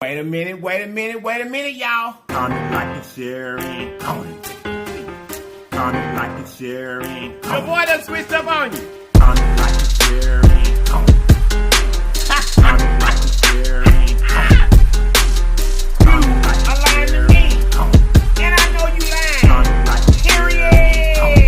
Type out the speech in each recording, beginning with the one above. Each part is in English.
Wait a minute, y'all. Comment, like, and share, and comment. Comment, like, and share, and The boy done switched up on you. comment, like, and share, and comment. Comment, like, and share, and comment. Comment, like, A and lying to share, me. and comment. And I know you lying. Comment, like, and share, and comment.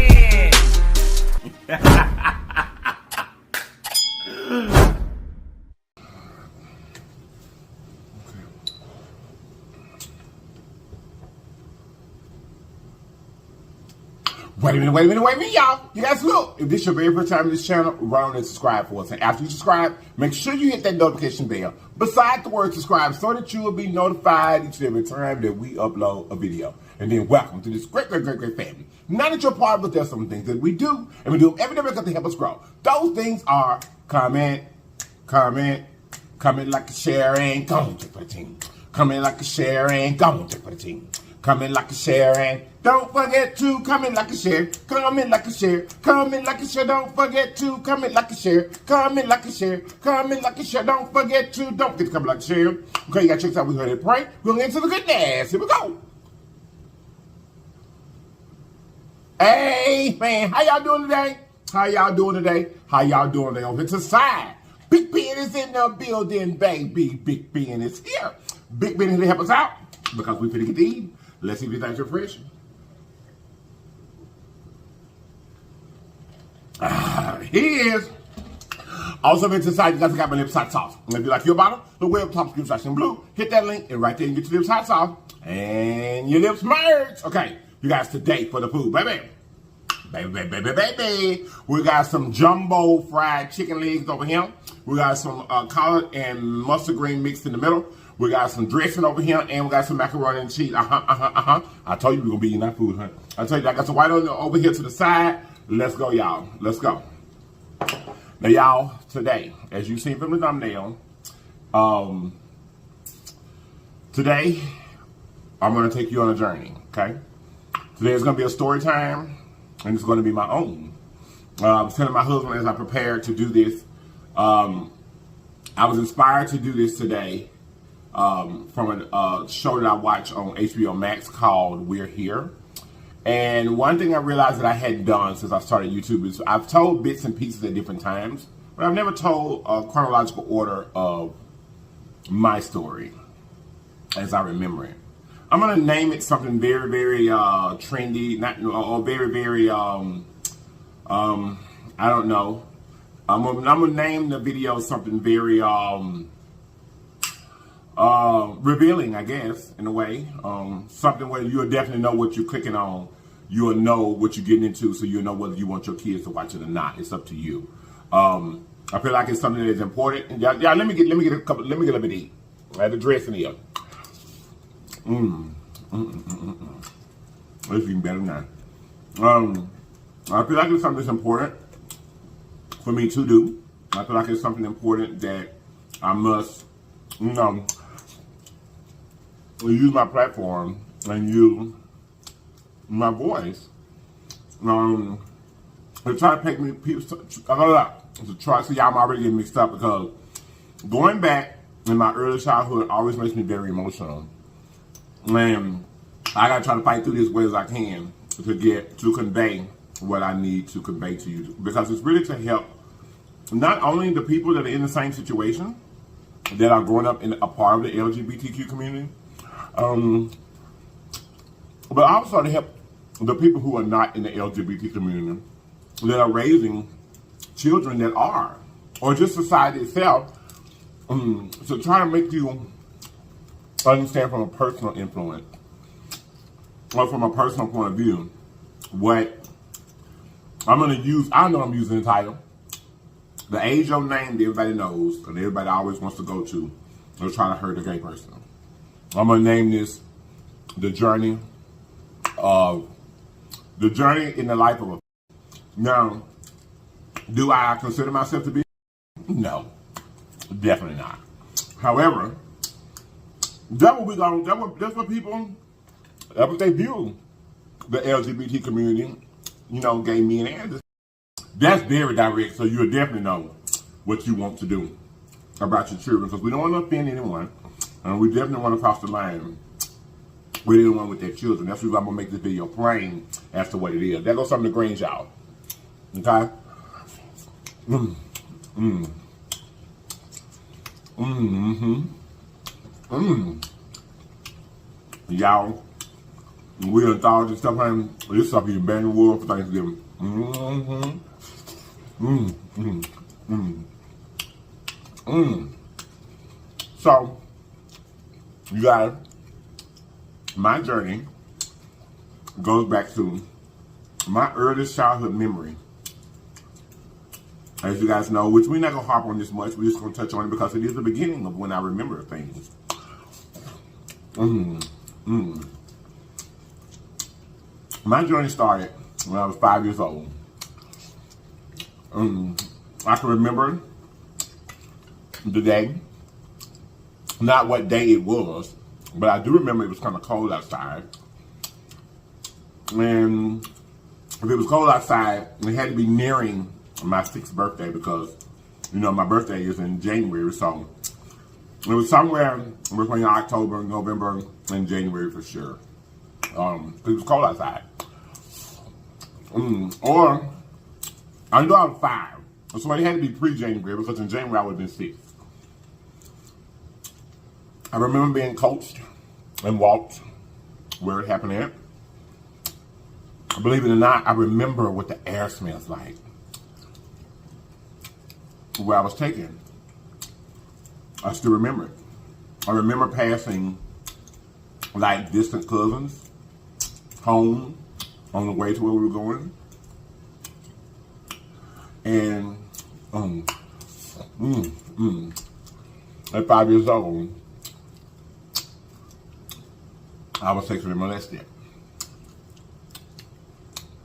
Period. Wait a minute, y'all. You guys look. If this is your very first time on this channel, run on and subscribe for us. And after you subscribe, make sure you hit that notification bell beside the word subscribe so that you will be notified each and every time that we upload a video. And then welcome to this great family. Now that you're part of it, there's some things that we do, and we do them every day because they help us grow. Those things are comment, like a share, and go and check for the team. Comment, like a share, and go and check for the team. Comment, like a share, and don't forget to comment, like a share. Comment, like a share. Comment, like a share. Don't forget to comment, like a share. Comment, like a share. Comment, like a share. Don't forget to comment, like a share. Okay, you got checked out. We're going to pray. We're going to get into the goodness. Here we go. Hey, man. How y'all doing today? How y'all doing today? Over to the side. Big Ben is in the building, baby. Big Ben is here. Big Ben is here to help us out because we finna get to eat. Let's see if you think you're fresh. He is. Also, if it's inside, you guys got my lips hot sauce. And if you like your bottle, the way up top, script section blue. Hit that link, and right there, you get your lips hot sauce. And your lips merge. Okay, you guys, today for the food, baby. Baby. We got some jumbo fried chicken legs over here. We got some collard and mustard green mixed in the middle. We got some dressing over here, and we got some macaroni and cheese. I told you we were gonna be eating that food, huh? I told you I got some white onion over here to the side. Let's go, y'all. Let's go. Now, y'all, today, as you've seen from the thumbnail, today I'm gonna take you on a journey. Okay. Today is gonna be a story time, and it's gonna be my own. I was telling my husband as I prepared to do this. I was inspired to do this today. From a show that I watch on HBO Max called We're Here. And one thing I realized that I hadn't done since I started YouTube is I've told bits and pieces at different times, but I've never told a chronological order of my story as I remember it. I'm going to name it something very, very trendy, or very, I don't know. I'm going to name the video something very, revealing, I guess, in a way. Something where you'll definitely know what you're clicking on. You'll know what you're getting into, so you'll know whether you want your kids to watch it or not. It's up to you. I feel like it's something that is important. And y'all, let me get a little bit to eat. I had the dressing here. It's even better now. I feel like it's something that's important for me to do. I feel like it's something important that I must, use my platform and use my voice to try to make me people to try. See, y'all, I'm already getting mixed up because going back in my early childhood always makes me very emotional, and I gotta try to fight through this as well as I can to convey what I need to convey to you, because it's really to help not only the people that are in the same situation that are growing up in a part of the LGBTQ community, but also to help the people who are not in the LGBT community that are raising children that are, or just society itself, to try to make you understand from a personal influence, or from a personal point of view, what I'm going to use. I know I'm using the title, the age of name that everybody knows, and everybody always wants to go to try to hurt a gay person. I'm going to name this the journey in the life of a. Now, do I consider myself to be? No, definitely not. However, that's what people, that's what they view the LGBT community, gay men as. That's very direct, so you'll definitely know what you want to do about your children, because we don't want to offend anyone. And we definitely want to cross the line with anyone with their children. That's why I'm going to make this video plain as to what it is. There goes some of the greens, y'all. Okay? Y'all, we done thought this stuff, honey. This stuff you bang the wood for Thanksgiving. So, you guys, my journey goes back to my earliest childhood memory. As you guys know, which we're not going to harp on this much, we're just going to touch on it because it is the beginning of when I remember things. My journey started when I was 5 years old. I can remember the day, not what day it was, but I do remember it was kind of cold outside. And if it was cold outside, it had to be nearing my 6th birthday because, you know, my birthday is in January, so it was somewhere between October, November, and January for sure. It was cold outside. Or, I know I was 5, so it had to be pre-January because in January I would have been 6. I remember being coached and walked where it happened at. Believe it or not, I remember what the air smells like. Where I was taken. I still remember it. I remember passing like distant cousins home on the way to where we were going. And at 5 years old, I was sexually molested.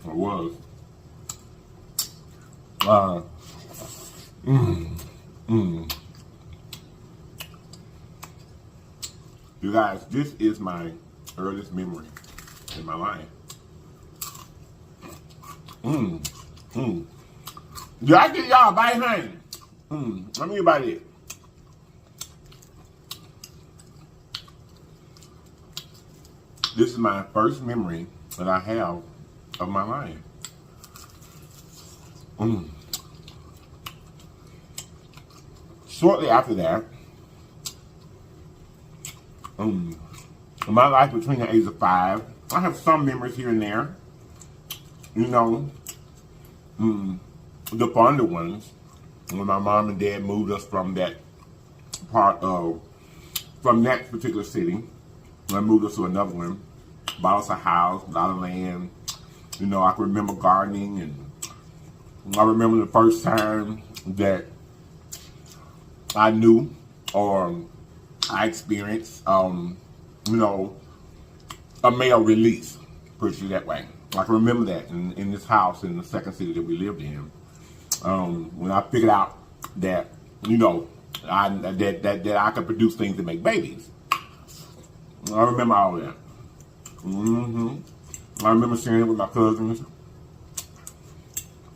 I was. You guys, this is my earliest memory in my life. Did I get y'all a bite, honey? Let me get a bite of it. This is my first memory that I have of my life. Shortly after that, my life between the ages of 5, I have some memories here and there. You know, the fonder ones, when my mom and dad moved us from that from that particular city, and moved us to another one, bought us a house, a lot of land. You know, I can remember gardening, and I remember the first time that I knew or I experienced, you know, a male release, put it that way. I can remember that in this house in the second city that we lived in. When I figured out that, you know, that I could produce things to make babies. I remember all that. I remember sharing it with my cousins.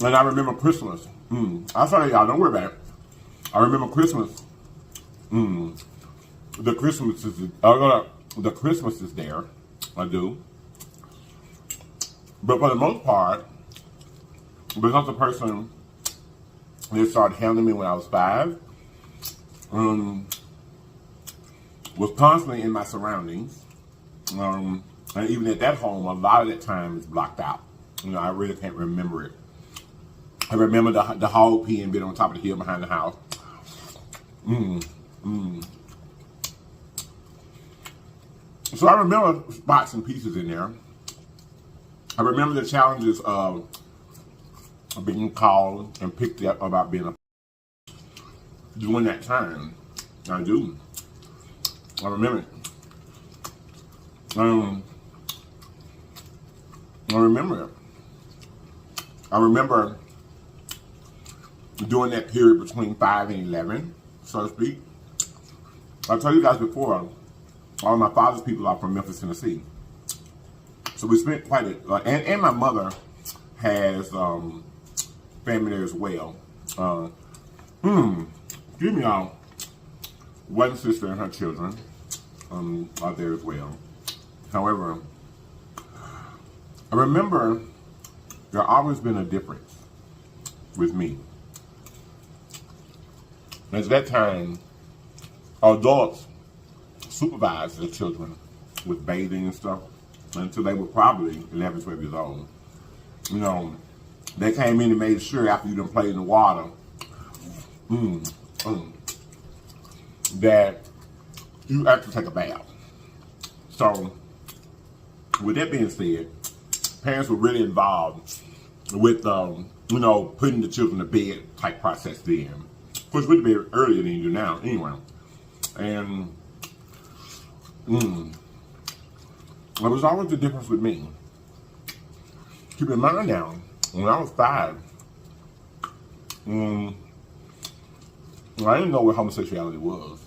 And I remember Christmas. I'll tell y'all, don't worry about it. I remember Christmas. The Christmas is there. I do. But for the most part, because the person that started handling me when I was 5 was constantly in my surroundings. And even at that home, a lot of that time is blocked out. You know, I really can't remember it. I remember the hog pen being on top of the hill behind the house. So I remember spots and pieces in there. I remember the challenges of being called and picked up about being a during that time. I do. I remember it. I remember it. I remember during that period between 5 and 11, so to speak. I told you guys before, all my father's people are from Memphis, Tennessee. So we spent quite a, and my mother has family there as well. Excuse me, y'all. One sister and her children. are there as well. However, I remember there always been a difference with me. At that time, adults supervised the children with bathing and stuff until they were probably 11, 12 years old. You know, they came in and made sure after you done played in the water that you actually take a bath. So, with that being said, parents were really involved with, you know, putting the children to bed type process then. Of course, we'd be earlier than you do now, anyway. And there was always a difference with me. Keep in mind now, when I was 5, I didn't know what homosexuality was.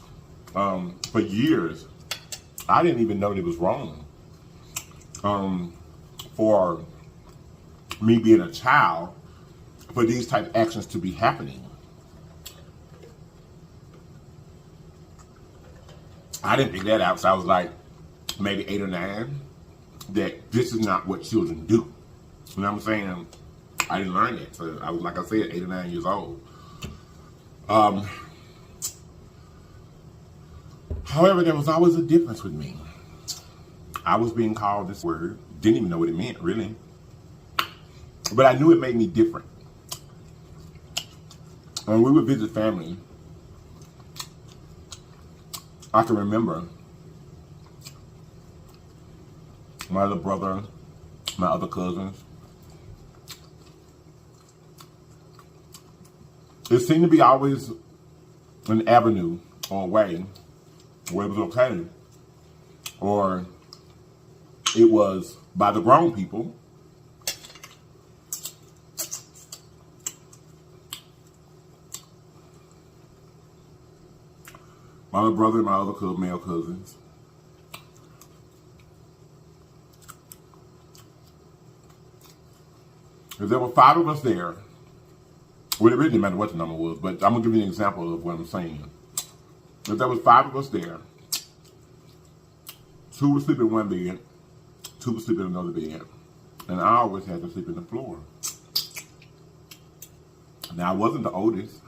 For years, I didn't even know that it was wrong. For me being a child, for these type of actions to be happening. I didn't figure that out, so I was like maybe 8 or 9, that this is not what children do. You know what I'm saying? I didn't learn that. So I was, like I said, 8 or 9 years old. However, there was always a difference with me. I was being called this word, didn't even know what it meant, really. But I knew it made me different. When we would visit family, I can remember my other brother, my other cousins. It seemed to be always an avenue or a way where it was okay, or it was by the grown people. My other brother and my other male cousins. If there were 5 of us there, well, it really didn't matter what the number was, but I'm going to give you an example of what I'm saying. If there was 5 of us there, 2 would sleep in one bed, 2 would sleep in another bed, and I always had to sleep in the floor. Now, I wasn't the oldest.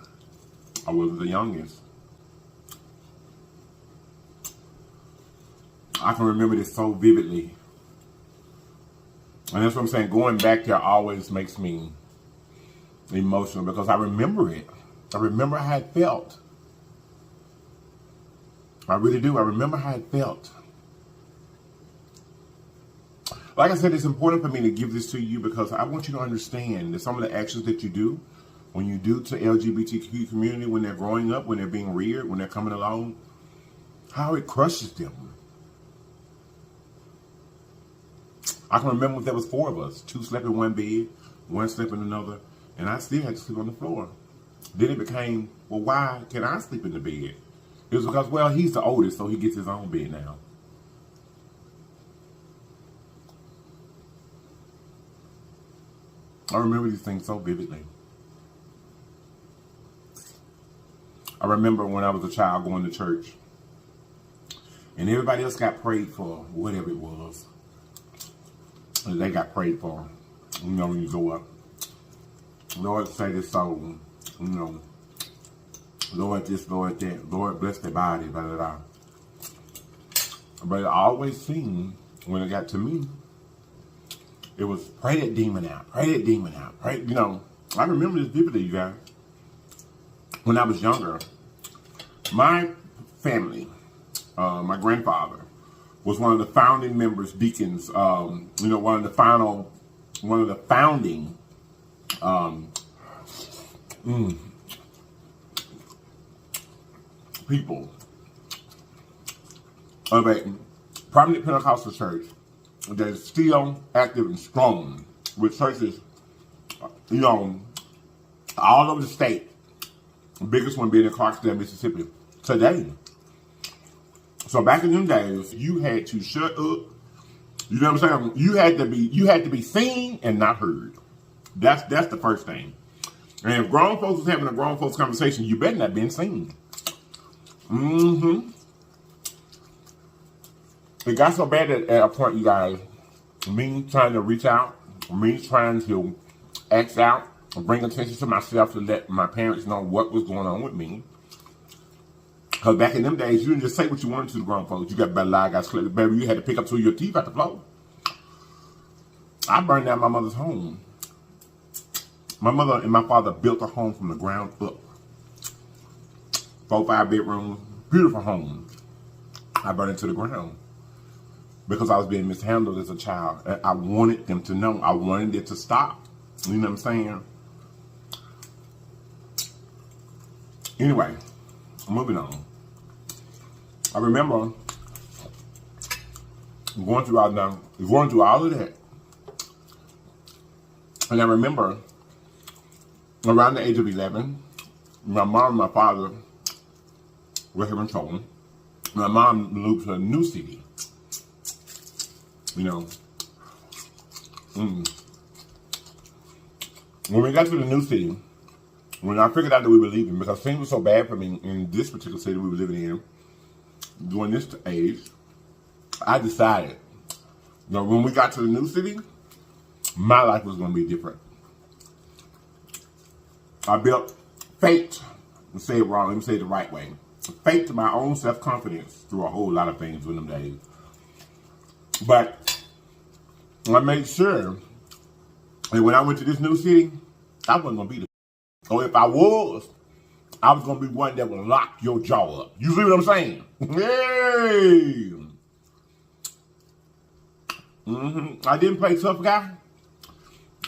I wasn't the youngest. I can remember this so vividly. And that's what I'm saying. Going back there always makes me emotional because I remember it. I remember how it felt. I really do. I remember how it felt. Like I said, it's important for me to give this to you because I want you to understand that some of the actions that you do, when you do to LGBTQ community, when they're growing up, when they're being reared, when they're coming along, how it crushes them. I can remember if there was 4 of us, 2 slept in one bed, 1 slept in another, and I still had to sleep on the floor. Then it became, well, why can I sleep in the bed? It was because, well, he's the oldest, so he gets his own bed now. I remember these things so vividly. I remember when I was a child going to church, and everybody else got prayed for, whatever it was. They got prayed for, you know, when you go up. Lord, save this soul, you know. Lord this, Lord that. Lord, bless their body, blah, blah, blah. But it always seemed, when it got to me, it was pray that demon out, pray that demon out. Pray, you know, I remember this vividly, you guys. When I was younger, my family, my grandfather, was one of the founding members, deacons, you know, one of the founding people of a prominent Pentecostal church that is still active and strong with churches, you know, all over the state. The biggest one being in Clarksdale, Mississippi, today. So back in them days, you had to shut up. You know what I'm saying? You had to be seen and not heard. That's the first thing. And if grown folks was having a grown folks conversation, you better not been seen. it got so bad at a point, you guys, me trying to reach out, me trying to ask out, bring attention to myself to let my parents know what was going on with me. Because back in them days, you didn't just say what you wanted to the grown folks. You got better lie, got clear. Baby, you had to pick up 2 of your teeth out the floor. I burned down my mother's home. My mother and my father built a home from the ground up. 4, 5 bedrooms, beautiful home. I burned it to the ground because I was being mishandled as a child. And I wanted them to know. I wanted it to stop. You know what I'm saying? Anyway, moving on. I remember going through all of that. And I remember around the age of 11, my mom and my father were here in trouble. My mom moved to a new city. You know. When we got to the new city, when I figured out that we were leaving, because things were so bad for me in this particular city we were living in, during this age, I decided, you know, when we got to the new city, my life was going to be different. I built, faked, let's say it wrong, let me say it the right way, faked my own self-confidence through a whole lot of things in them days. But I made sure that when I went to this new city, I wasn't going to be the, or if I was going to be one that would lock your jaw up. You see what I'm saying? Hey! I didn't play tough guy.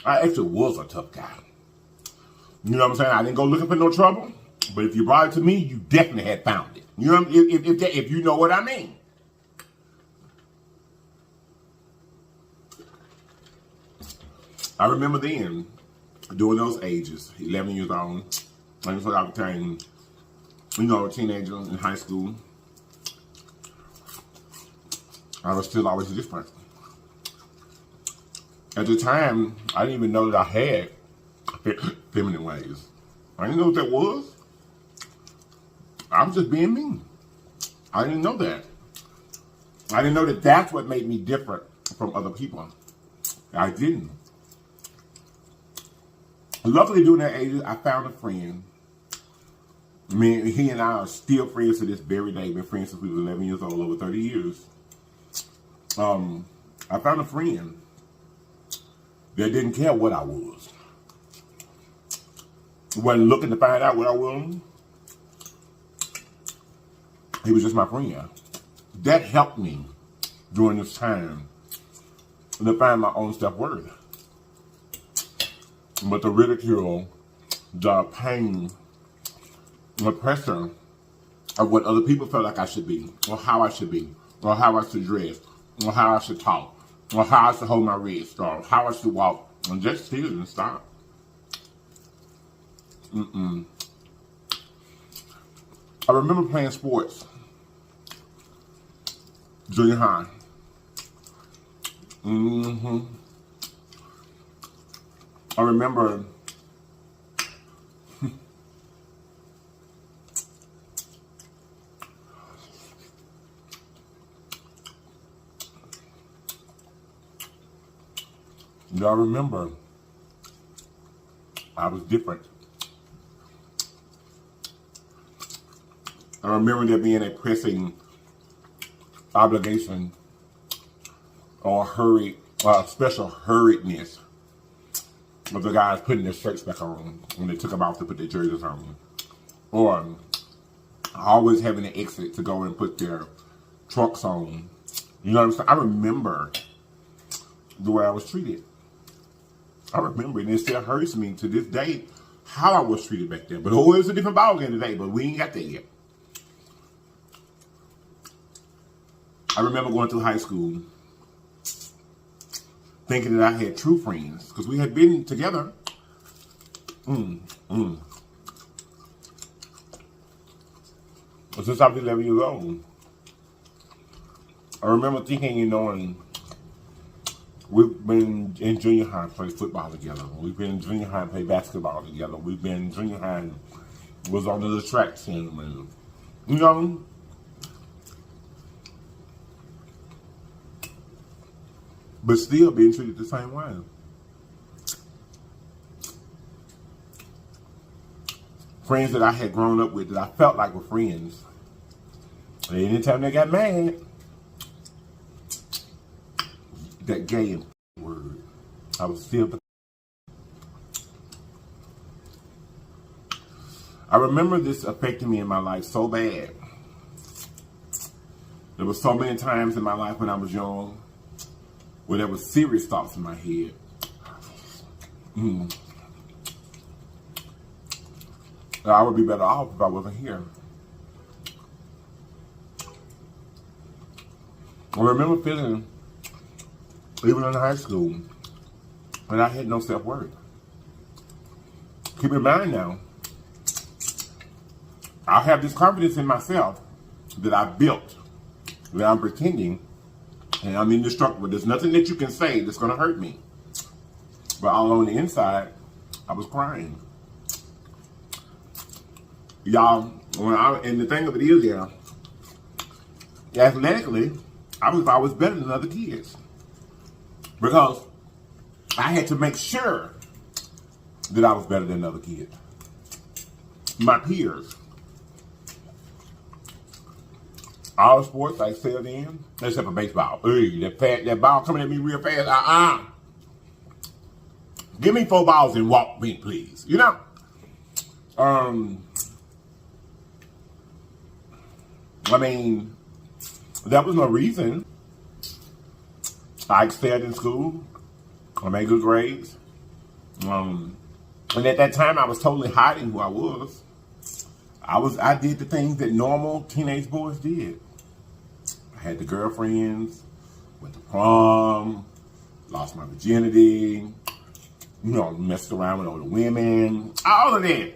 I actually was a tough guy. You know what I'm saying? I didn't go looking for no trouble. But if you brought it to me, you definitely had found it. You know, if you know what I mean. I remember then, during those ages, 11 years old, until I became, you know, a teenager in high school, I was still always different. At the time, I didn't even know that I had feminine ways. I didn't know what that was. I was just being me. I didn't know that. I didn't know that that's what made me different from other people. I didn't. Luckily, during that age, I found a friend. I mean, he and I are still friends to this very day. Been friends since we were 11 years old, over 30 years. I found a friend that didn't care what I was. Wasn't looking to find out what I was. He was just my friend. That helped me during this time to find my own self-worth. But the ridicule, the pain, the pressure of what other people felt like I should be, or how I should be, or how I should dress, or how I should talk, or how I should hold my wrist, or how I should walk, and just still didn't stop. I remember playing sports, junior high. I remember I remember I was different. I remember there being a pressing obligation or special hurriedness of the guys putting their shirts back on when they took them off to put their jerseys on. Or always having an exit to go and put their trucks on. You know what I'm saying? I remember the way I was treated. I remember it, and it still hurts me to this day how I was treated back then. But it's a different ballgame today, but we ain't got that yet. I remember going through high school thinking that I had true friends because we had been together. Since I was 11 years old. I remember thinking, you know, and we've been in junior high and played football together. We've been in junior high and played basketball together. We've been in junior high and was on the track team. And, you know, but still being treated the same way. Friends that I had grown up with that I felt like were friends, and anytime they got mad, that gay word, I was still. I remember this affecting me in my life so bad. There were so many times in my life when I was young where there were serious thoughts in my head. I would be better off if I wasn't here. I remember feeling, even in high school, that I had no self-worth. Keep in mind now, I have this confidence in myself that I built, that I'm pretending, and I'm indestructible. There's nothing that you can say that's going to hurt me. But all on the inside, I was crying. Y'all, and the thing of it is, yeah, athletically, I was always better than other kids. Because I had to make sure that I was better than other kids. My peers. All sports I excelled in, except for baseball. Hey, that ball coming at me real fast. Give me 4 balls and walk me, please. You know? I mean, that was no reason. I excelled in school. I made good grades. And at that time, I was totally hiding who I was. I did the things that normal teenage boys did. I had the girlfriends, went to prom, lost my virginity, messed around with older women, all of that.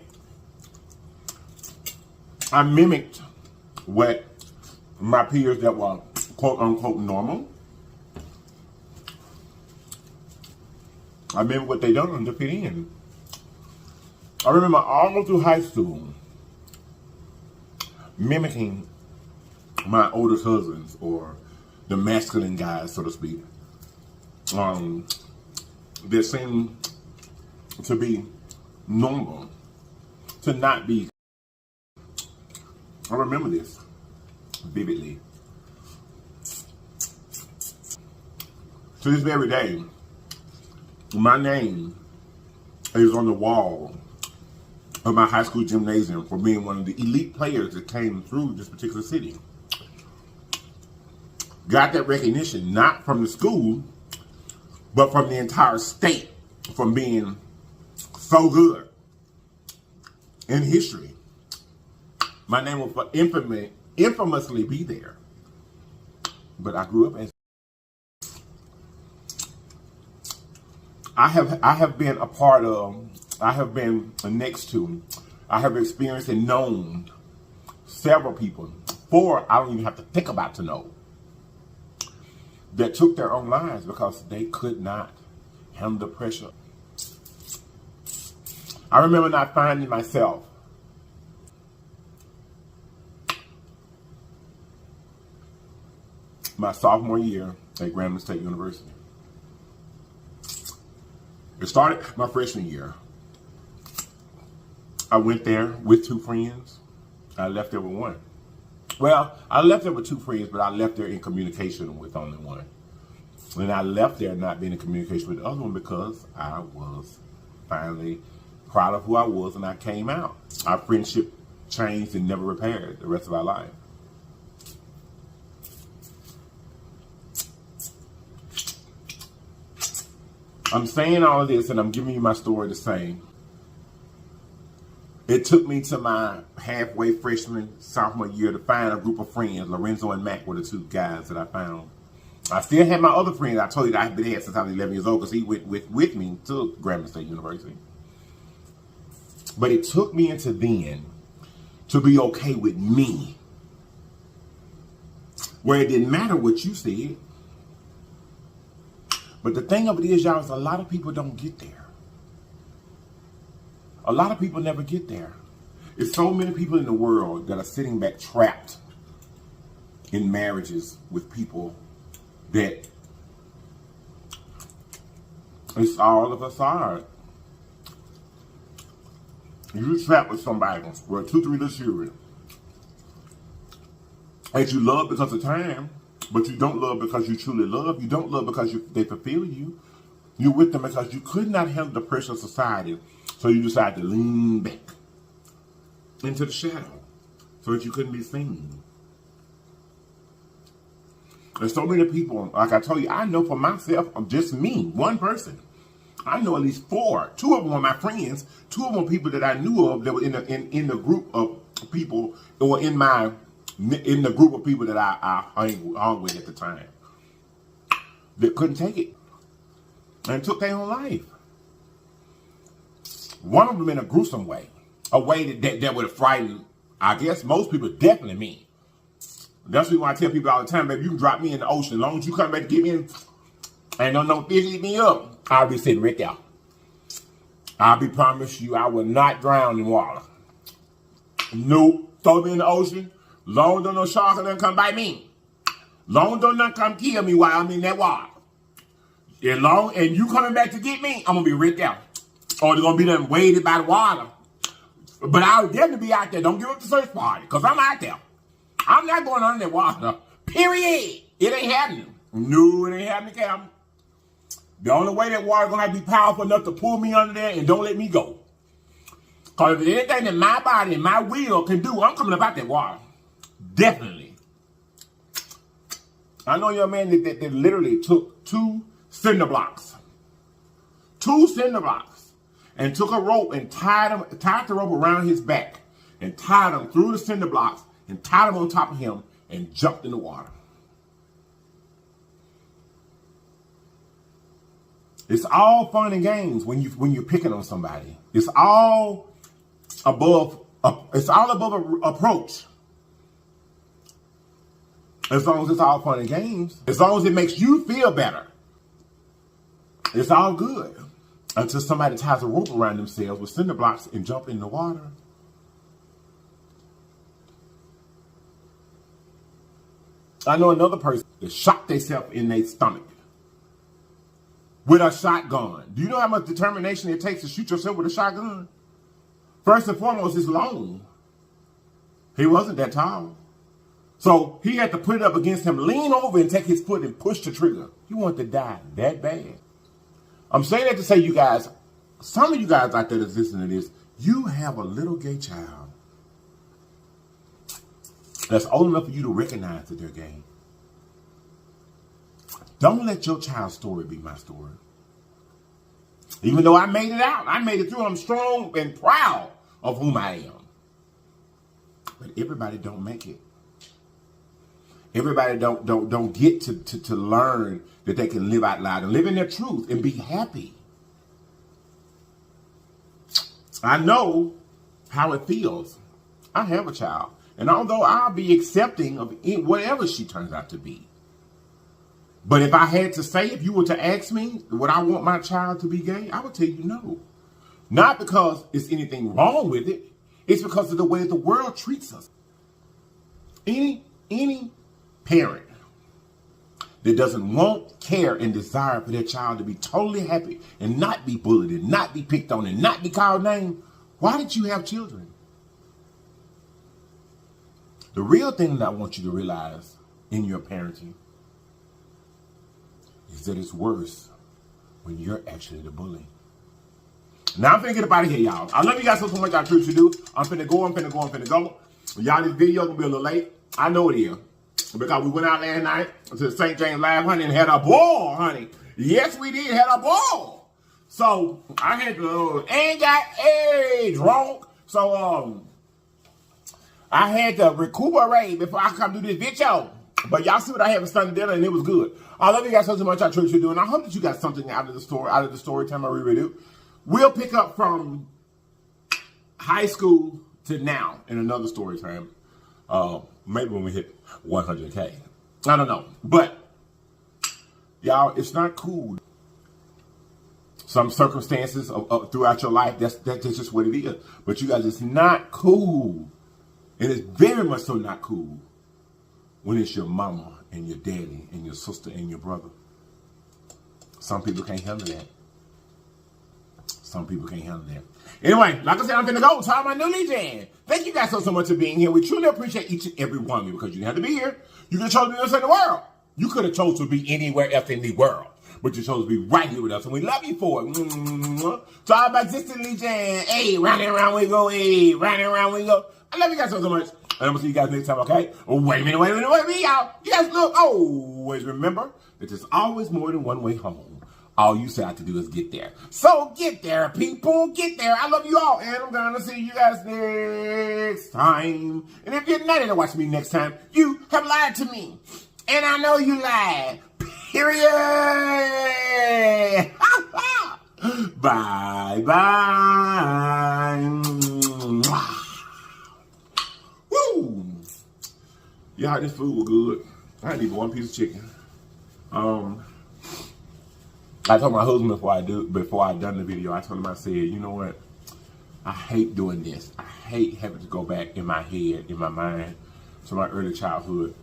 I mimicked what my peers that were quote unquote normal, I mimicked what they done to fit in. I remember all through high school mimicking my oldest husbands, or the masculine guys, so to speak, that seemed to be normal, to not be. I remember this vividly. To this very day, my name is on the wall of my high school gymnasium for being one of the elite players that came through this particular city. Got that recognition not from the school, but from the entire state, from being so good in history. My name will infamously be there. But I grew up as I have been a part of, I have been next to, I have experienced and known several people, 4 I don't even have to think about to know, that took their own lives because they could not handle the pressure. I remember not finding myself my sophomore year at Grambling State University. It started my freshman year. I went there with 2 friends. I left there with 1. Well, I left there with 2 friends, but I left there in communication with only 1. And I left there not being in communication with the other one because I was finally proud of who I was and I came out. Our friendship changed and never repaired the rest of our life. I'm saying all of this and I'm giving you my story to say it took me to my halfway freshman, sophomore year to find a group of friends. Lorenzo and Mack were the 2 guys that I found. I still had my other friend I told you that I've been had since I was 11 years old because he went with me to Grambling State University. But it took me into then to be okay with me, where it didn't matter what you said. But the thing of it is, y'all, is a lot of people don't get there. A lot of people never get there. There's so many people in the world that are sitting back trapped in marriages with people that It's all a facade. You trap with somebody with 2, 3 little children that you love because of time, but you don't love because you truly love. You don't love because they fulfill you. You're with them because you could not handle the pressure of society, so you decided to lean back into the shadow so that you couldn't be seen. There's so many people, like I told you, I know for myself, I'm just me, one person. I know at least 4. 2 of them are my friends. 2 of them are people that I knew of that were in the group of people, or in the group of people that I hung with at the time, that couldn't take it and took their own life. One of them in a gruesome way, a way that would have frightened, I guess, most people, definitely me. That's why I tell people all the time, baby, you can drop me in the ocean. As long as you come back to get me in, and don't no fish eat me up, I'll be sitting right there. I'll be promised you I will not drown in water. Nope. Throw me in the ocean. Long don't no shark and come bite me. Long don't none come kill me while I'm in that water. And you coming back to get me, I'm gonna be right there. Or they're gonna be them weighted by the water. But I'll definitely be out there. Don't give up the search party, because I'm out there. I'm not going under that water. Period. It ain't happening. No, it ain't happening, Captain. The only way that water gonna have to be powerful enough to pull me under there and don't let me go. Because if there's anything that my body and my will can do, I'm coming up out that water. Definitely. I know a young man that literally took 2 cinder blocks. 2 cinder blocks. And took a rope and tied the rope around his back. And tied him through the cinder blocks. And tied him on top of him. And jumped in the water. It's all fun and games when you're picking on somebody. It's all above approach. As long as it's all fun and games, as long as it makes you feel better, it's all good. Until somebody ties a rope around themselves with cinder blocks and jump in the water. I know another person that shot themselves in their stomach with a shotgun. Do you know how much determination it takes to shoot yourself with a shotgun? First and foremost, it's long. He wasn't that tall. So he had to put it up against him, lean over and take his foot and push the trigger. He wanted to die that bad. I'm saying that to say, you guys, some of you guys out there that's listening to this, you have a little gay child that's old enough for you to recognize that they're gay. Don't let your child's story be my story. Even though I made it out, I made it through, I'm strong and proud of whom I am. But everybody don't make it. Everybody don't get to learn that they can live out loud and live in their truth and be happy. I know how it feels. I have a child. And although I'll be accepting of whatever she turns out to be. But if I had to say, if you were to ask me, would I want my child to be gay? I would tell you no. Not because it's anything wrong with it. It's because of the way the world treats us. Any parent that doesn't want, care, and desire for their child to be totally happy and not be bullied and not be picked on and not be called names, why did you have children? The real thing that I want you to realize in your parenting is that it's worse when you're actually the bully. Now I'm finna get up out of here, y'all. I love you guys so much. I truly do. I'm finna go. Y'all, this video gonna be a little late. I know it is. Because we went out last night to the St. James Live, honey, and had a ball, honey. Yes, we did. Had a ball. So I had to, and got drunk. So I had to recuperate before I come do this video. But y'all see what I had for Sunday dinner, and it was good. I love you guys so much. I truly do. And I hope that you got something out of the story time I really do. We'll pick up from high school to now in another story time. Maybe when we hit 100K. I don't know. But, y'all, it's not cool. Some circumstances throughout your life, that's just what it is. But you guys, it's not cool. And it's very much so not cool when it's your mama and your daddy and your sister and your brother. Some people can't handle that. Some people can't handle that. Anyway, like I said, I'm finna go to all my new legion. Thank you guys so much for being here. We truly appreciate each and every one of you because you didn't have to be here. You could have chosen to be us in the world. You could have chosen to be anywhere else in the world. But you chose to be right here with us, and we love you for it. To all my existing legion, hey, round and round we go, hey, round and round we go. I love you guys so much. And I'm gonna see you guys next time, okay? Wait a minute, y'all. You guys look, always remember that there's always more than one way home. All you have to do is get there. So get there, people. Get there. I love you all. And I'm going to see you guys next time. And if you're not going to watch me next time, you have lied to me. And I know you lied. Period. Bye-bye. Woo. Y'all, this food was good. I had to eat one piece of chicken. I told my husband before I done the video, I told him, I said, you know what? I hate doing this. I hate having to go back in my head, in my mind, to my early childhood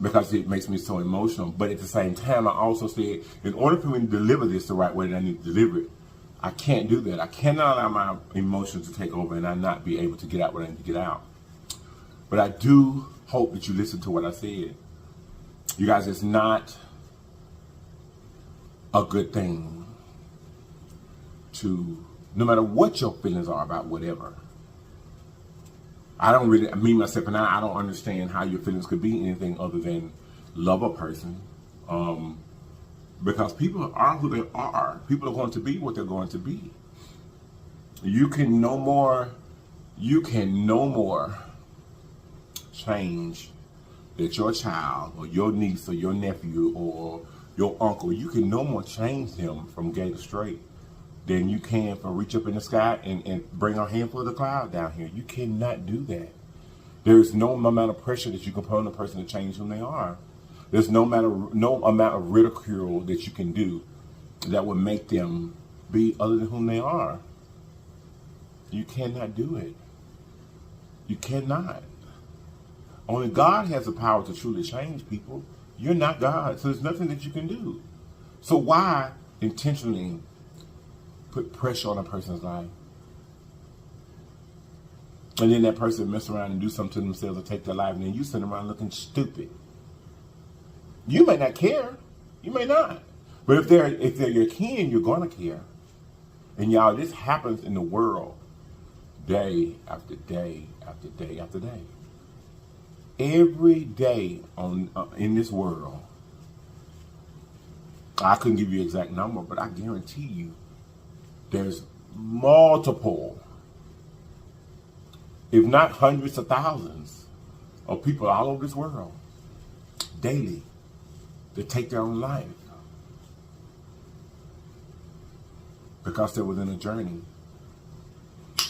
because it makes me so emotional. But at the same time, I also said, in order for me to deliver this the right way that I need to deliver it, I can't do that. I cannot allow my emotions to take over and I not be able to get out what I need to get out. But I do hope that you listen to what I said. You guys, it's not a good thing to, no matter what your feelings are about whatever. I don't really, me, myself, and I don't understand how your feelings could be anything other than love a person. Because people are who they are. People are going to be what they're going to be. You can no more change that your child or your niece or your nephew or your uncle, you can no more change them from gay to straight than you can from reach up in the sky and bring a handful of the cloud down here. You cannot do that. There is no amount of pressure that you can put on a person to change who they are. There's no amount of ridicule that you can do that would make them be other than whom they are. You cannot do it. You cannot. Only God has the power to truly change people. You're not God, so there's nothing that you can do. So why intentionally put pressure on a person's life? And then that person mess around and do something to themselves or take their life, and then you send them around looking stupid. You may not care. You may not. But if they're your kin, you're gonna care. And y'all, this happens in the world day after day after day after day. Every day in this world, I couldn't give you an exact number, but I guarantee you there's multiple, if not hundreds of thousands of people all over this world daily that take their own life because they was in a journey.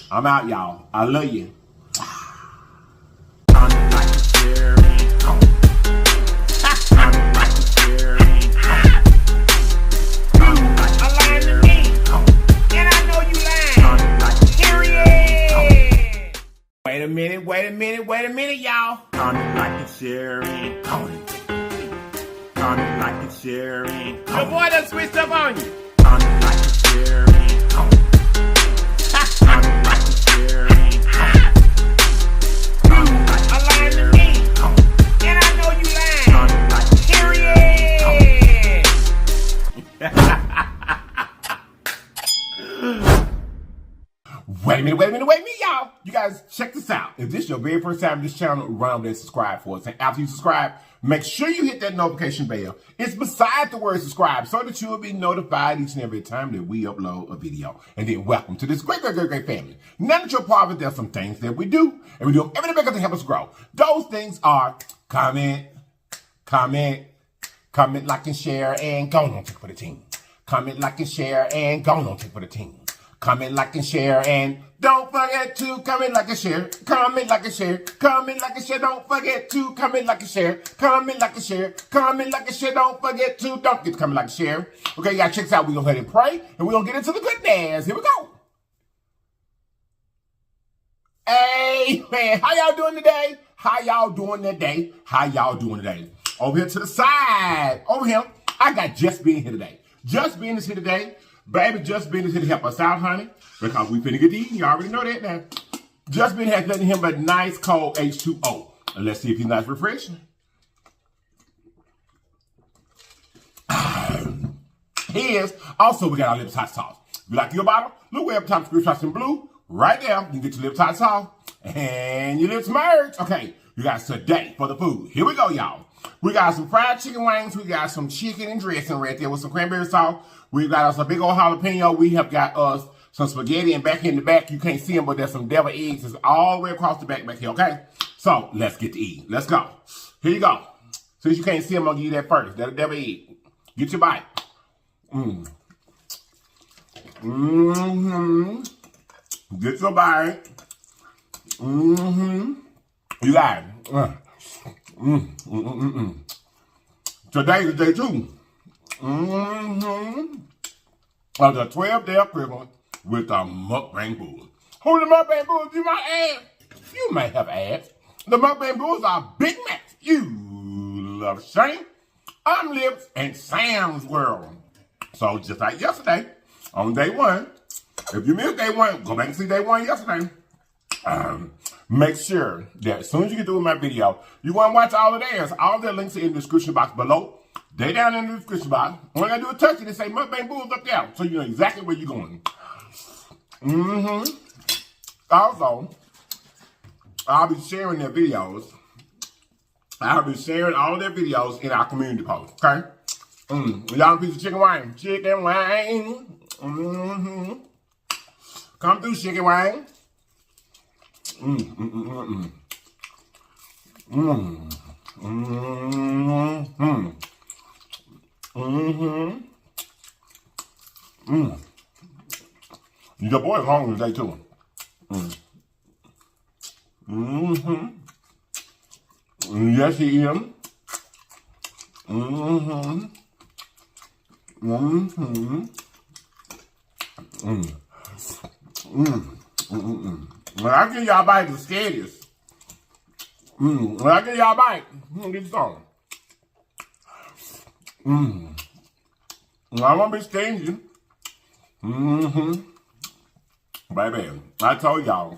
I'm out, y'all. I love you. Wait a minute, y'all. Comment, like, and share, and comment. Comment, like, and share, and The boy done switched up on you. comment, like, and share, and comment. Comment, like, and share, and comment, like, A and lying to share, me. and comment. And I know you lying. Comment, like, and share, and Period. Wait a minute, y'all. You guys, check this out. If this is your very first time on this channel, run over there and subscribe for us. And after you subscribe, make sure you hit that notification bell. It's beside the word subscribe so that you will be notified each and every time that we upload a video. And then welcome to this great family. Now that you're part of it, there's some things that we do, and we do everything because they help us grow. Those things are comment, like and share, and go on take for the team. Comment, like, and share, and go on take for the team. Comment, like, and share, and don't forget to comment, like, and share. Comment, like, and share. Comment, like, and share. Don't forget to comment, like, and share. Comment, like, and share. Comment, like, and share. Don't forget to comment, like, and share. Okay, y'all, check this out. We're going to go ahead and pray, and we're going to get into the goodness. Here we go. Amen. How y'all doing today? How y'all doing today? How y'all doing today? Over here to the side. Over here, I got Just Being here today. Just Being is here today. Baby, Just Business here to help us out, honey. Because we finna get to eating. You already know that now. Just Business has nothing him but nice cold H2O. And let's see if he's nice refreshing. Here's also we got our LIPS hot sauce. If you like your bottle, look way up top, screenshot in blue. Right there, you can get your LIPS hot sauce and your LIPS merch. Okay, you guys today for the food. Here we go, y'all. We got some fried chicken wings. We got some chicken and dressing right there with some cranberry sauce. We got us a big old jalapeno. We have got us some spaghetti, and back in the back, you can't see them, but there's some devil eggs. It's all the way across the back here, okay? So, let's get to eating. Let's go. Here you go. Since you can't see them, I'm going to give you that first. That's a devil egg. Get your bite. Get your bite. You got it. Today is day 2. Of the 12-day equivalent with the mukbang bulls. Who the mukbang bulls you might ask? You may have asked. The mukbang bulls are Big Macs. You love Chani. I'm Lips and Sam's World. So just like yesterday, on day 1, if you missed day 1, go back and see day 1 yesterday. Make sure that as soon as you get through with my video, you want to watch all of theirs. All their links are in the description box below. They down in the description box. All I gotta do is touch it and say Mukbang Bulls up there. So you know exactly where you're going. Also, I'll be sharing their videos. I'll be sharing all their videos in our community post. Okay? Y'all piece of chicken wing. Chicken wing. Come through, chicken wing. Your boy's hungry today too. Yes, he is. When I give y'all a bite, the scariest. When I give y'all a bite, get some. I won't be stingy. Baby, I told y'all,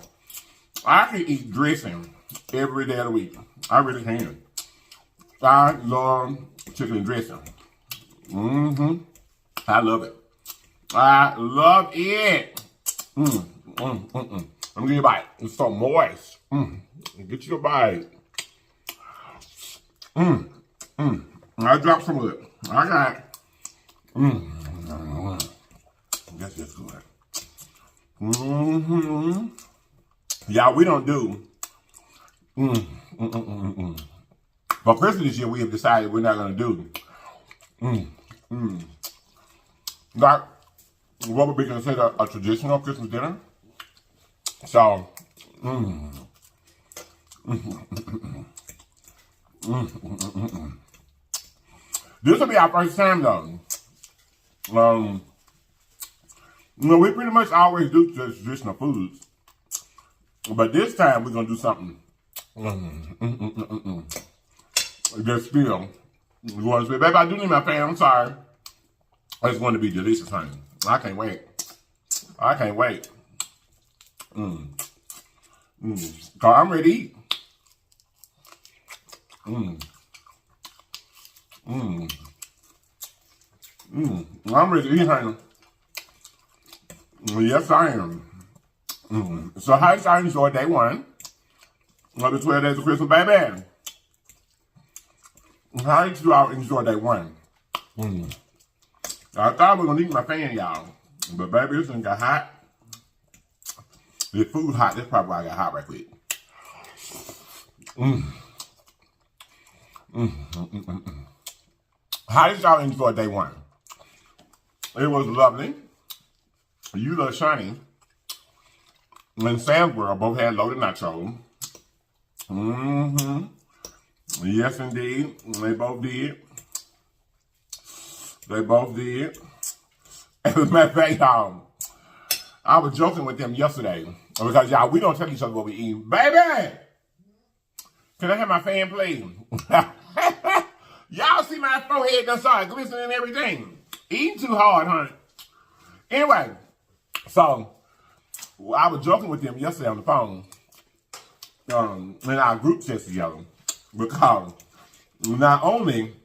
I can eat dressing every day of the week. I really can. I love chicken dressing. I love it. I love it. Let me give you a bite. It's so moist. Get you a bite. I dropped some of it. I got it. That's just good. Y'all, we don't do. For Christmas this year, we have decided we're not going to do. Like, what would be considered a traditional Christmas dinner. So, this will be our first time though. You know, we pretty much always do traditional foods, but this time we're gonna do something. Just still, you want to say, baby, I do need my fan. I'm sorry. It's going to be delicious, honey. I can't wait. I can't wait. Cause I'm ready to eat. I'm ready to eat, honey. Yes, I am. So how did y'all enjoy day 1 of the 12 days of Christmas, baby? How did you all enjoy day 1? I thought we were gonna eat my fan, y'all, but baby, this thing got hot. The food hot. That's probably why I got hot right quick. How did y'all enjoy day 1? It was lovely. You love Chani and Sam's World both had loaded nacho. Yes, indeed. They both did. They both did. As a matter of fact, y'all, I was joking with them yesterday because, y'all, we don't tell each other what we eat. Baby! Can I have my fan, please? Y'all see my forehead done started glistening and everything. Eating too hard, honey. Anyway, so I was joking with them yesterday on the phone. In our group chat together, because not only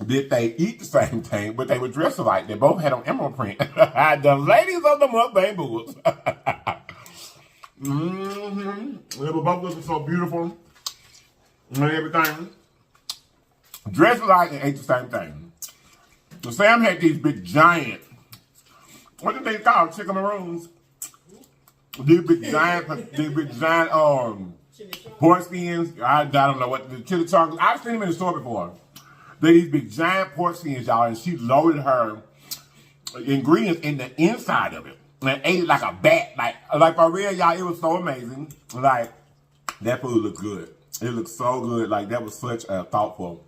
did they eat the same thing, but they were dressed alike. They both had on emerald print. The ladies of the mukbang bulls. They were both looking so beautiful and everything. Dressed alike and ate the same thing. So Sam had these big giant, what did they call chicken maroons? These big giant pork skins. I don't know what the chili chunks. I've seen them in the store before. They're these big giant pork skins, y'all, and she loaded her ingredients in the inside of it and ate it like a bat. Like for real, y'all, it was so amazing. Like, that food looked good. It looked so good. Like, that was such a thoughtful.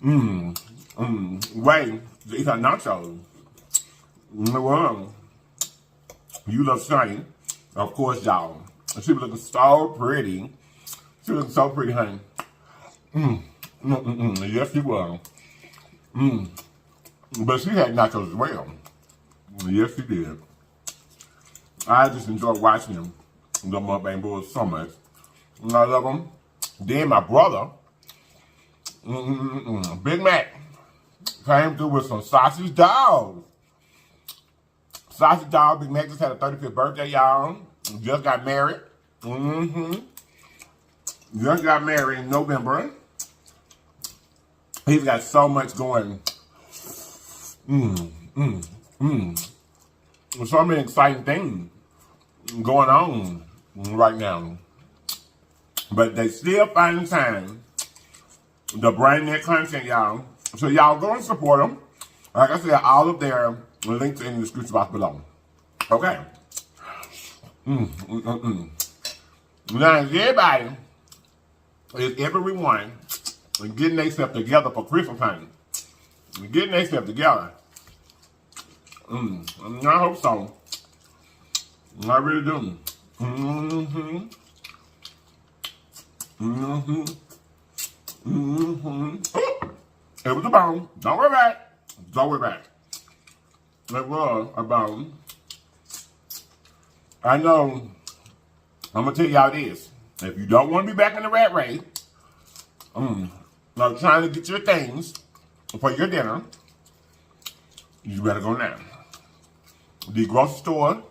Way to eat her nachos. Well, you love Chani, of course, y'all. She was looking so pretty. She was looking so pretty, honey. Yes, she was. But she had nachos as well. Yes, she did. I just enjoy watching them, the mukbang bulls, so much. I love them. Then my brother, Big Mac, came through with some sausage dogs. Sausage dog. Big Mac just had a 35th birthday, y'all. Just got married. Just got married in November. He's got so much going. So many exciting things going on right now. But they still finding time to bring their content, y'all. So y'all go and support them. Like I said, all of their links in the description box below. Okay. Now, everyone getting themselves together for Christmas time. Getting themselves together. I hope so. I really do. It was a bone. Don't worry about it. Don't worry about it. It was a bone. I know. I'm gonna tell y'all this. If you don't want to be back in the rat race, like trying to get your things for your dinner, you better go now. The grocery store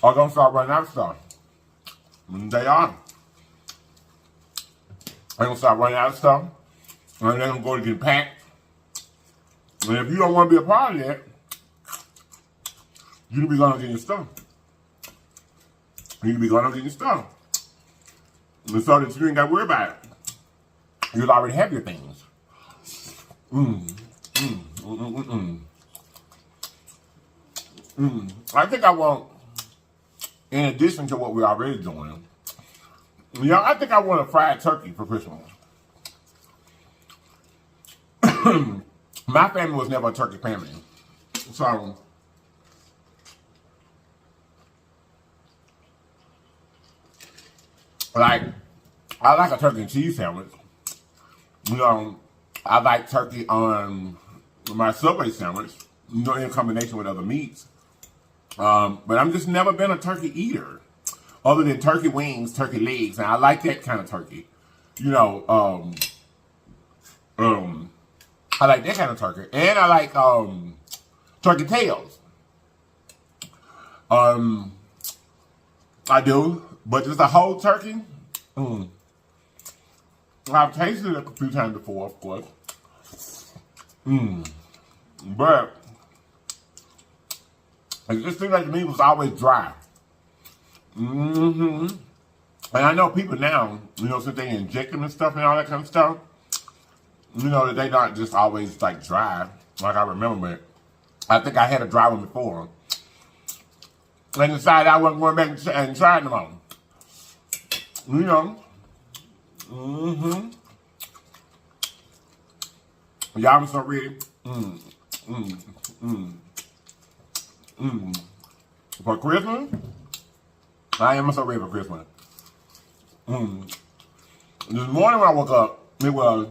are gonna start running out of stuff. They are. They're gonna start running out of stuff, and they're gonna go to get packed. And if you don't want to be a part of that, you need to be going to get your stuff. You need to be going to get your stuff. And so that you ain't got to worry about it. You'll already have your things. I think I want, in addition to what we're already doing, yeah, I think I want a fried turkey for Christmas. My family was never a turkey family. So, like, I like a turkey and cheese sandwich. You know, I like turkey on my Subway sandwich, you know, in combination with other meats. But I'm just never been a turkey eater. Other than turkey wings, turkey legs, and I like that kind of turkey. You know, I like that kind of turkey. And I like turkey tails. I do, but just a whole turkey. I've tasted it a few times before, of course. But it just seems like the meat was always dry. And I know people now, you know, since they inject them and stuff and all that kind of stuff, you know, that they not just always like dry, like I remember it. I think I had a dry one before. And decided I wasn't going back and trying them on. You know. Y'all so ready. For Christmas, I am so ready for Christmas. This morning when I woke up, it was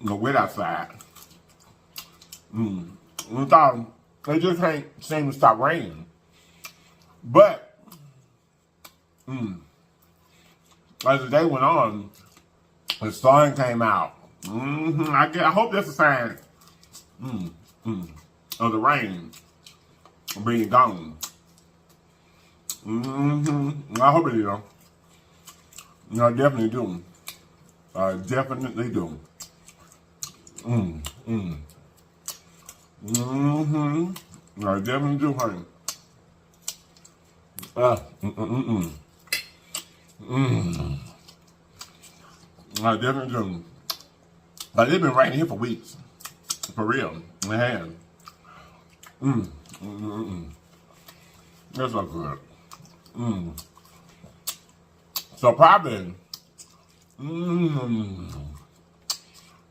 wet outside. We thought it just ain't seem to stop raining. But as the day went on, the sun came out. I hope that's a sign of the rain being gone. I hope it is. I definitely do. I definitely do. I definitely do, honey. I definitely do. But it's been raining here for weeks. For real. It has. That's so good. So probably,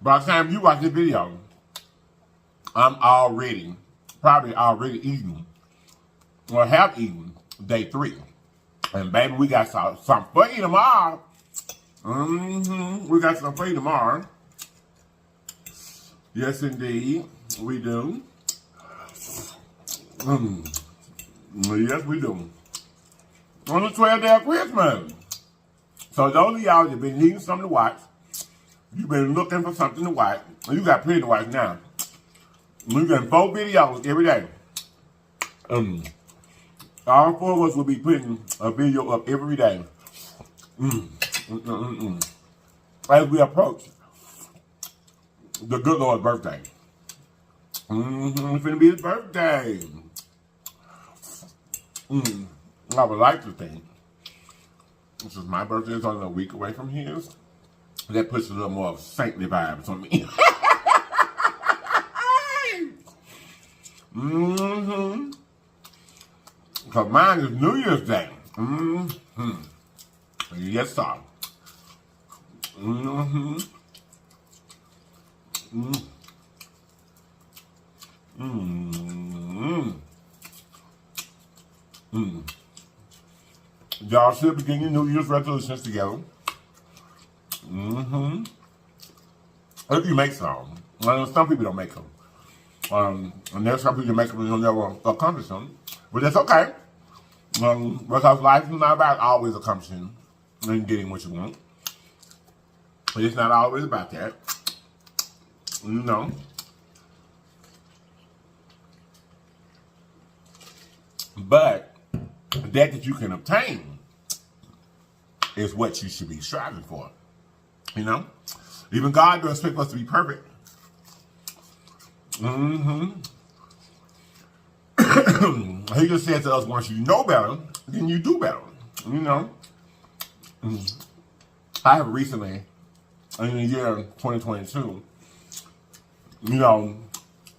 by the time you watch this video, I'm probably already eating, or have eaten, day 3. And baby, we got some for you tomorrow. We got some for you tomorrow. Yes, indeed, we do. Yes, we do. On the 12th day of Christmas. So those of y'all that been needing something to watch, you've been looking for something to watch, you got plenty to watch now. We're getting 4 videos every day. All 4 of us will be putting a video up every day. As we approach the good Lord's birthday. It's gonna be his birthday. I would like to think, this is my birthday, it's only a week away from his. That puts a little more of saintly vibes on me. Because mine is New Year's Day. Yes, sir. Y'all should be getting your New Year's resolutions together. If you make some. I know some people don't make them. And there's some people that make them and you'll never accomplish them. But that's okay. Because life is not about always accomplishing and getting what you want. But it's not always about that. You know. But that you can obtain is what you should be striving for. You know? Even God doesn't expect us to be perfect. He just said to us, once you know better, then you do better. You know? I have recently, in the year 2022, you know,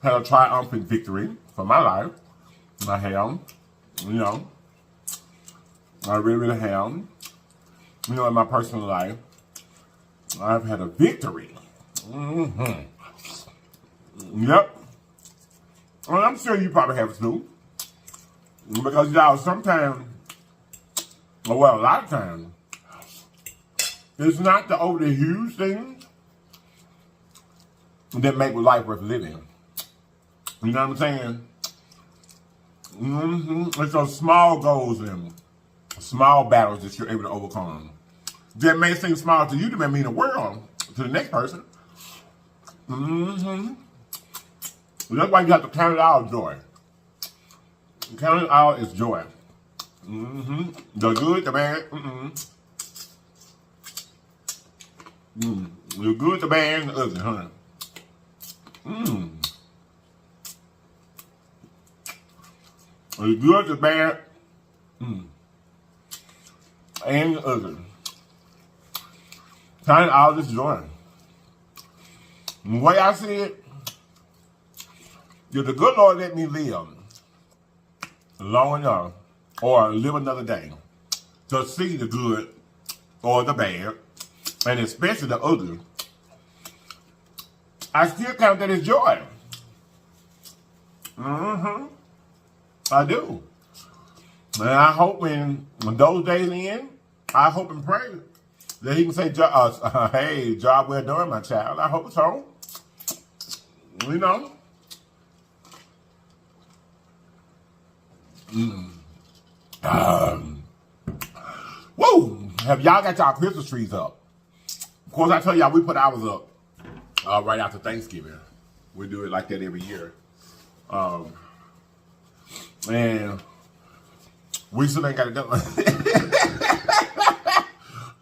had a triumphant victory for my life. I have, you know, I really have. You know, in my personal life, I've had a victory. Yep. Well, I'm sure you probably have too. Because, y'all, sometimes, well, a lot of times, it's not the over the huge things that make life worth living. You know what I'm saying? It's those small goals and small battles that you're able to overcome. That may seem small to you, that may mean the world to the next person. That's why you have to count it all joy. Count it all is joy. The good, the bad. The good, the bad, and the ugly, huh? The good, the bad, and the ugly. Count it all is joy. The way I see it, if the good Lord let me live long enough, or live another day, to see the good or the bad, and especially the ugly, I still count that as joy. I do. And I hope when those days end, I hope and pray that he can say, hey, job well done, my child. I hope so. You know? Woo! Have y'all got y'all Christmas trees up? Of course, I tell y'all we put ours up right after Thanksgiving. We do it like that every year. And we still ain't got it done.